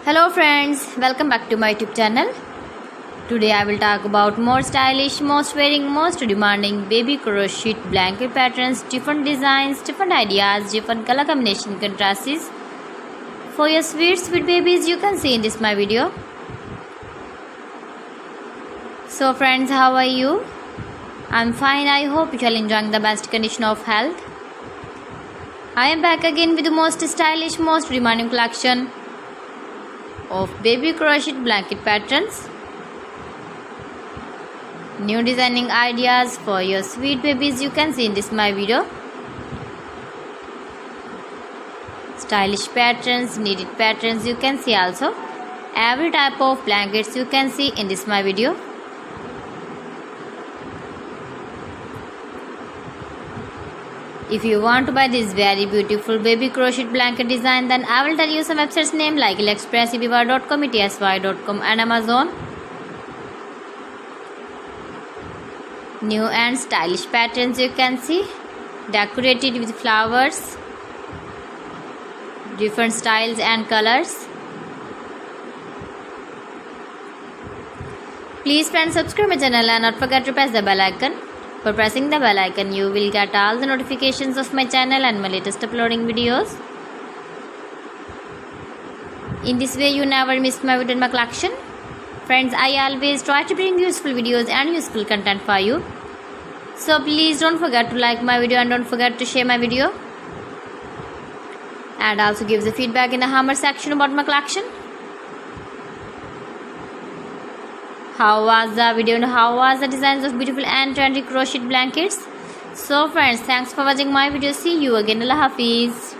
Hello friends, welcome back to my YouTube channel. Today I will talk about more stylish, most wearing, most demanding baby crochet blanket patterns, different designs, different ideas, different color combination contrasts for your sweet babies you can see in this my video. So friends, how are you? I'm fine. I hope you are enjoying the best condition of health. I am back again with the most stylish, most demanding collection of baby crochet blanket patterns. New designing ideas for your sweet babies you can see in this my video. Stylish patterns, needed patterns you can see also. Every type of blankets you can see in this my video. If you want to buy this very beautiful baby crochet blanket design, then I will tell you some websites name like AliExpress, eBay.com, ETSY.com and Amazon. New and stylish patterns you can see, decorated with flowers, different styles and colors. Please friends, subscribe my channel and not forget to press the bell icon. For pressing the bell icon, you will get all the notifications of my channel and my latest uploading videos. In this way, you never miss my video in my collection. Friends, I always try to bring useful videos and useful content for you. So please don't forget to like my video and don't forget to share my video. And also give the feedback in the comment section about my collection. How was the video and how was the designs of beautiful and trendy crochet blankets? So friends, thanks for watching my video. See you again. Allah Hafiz.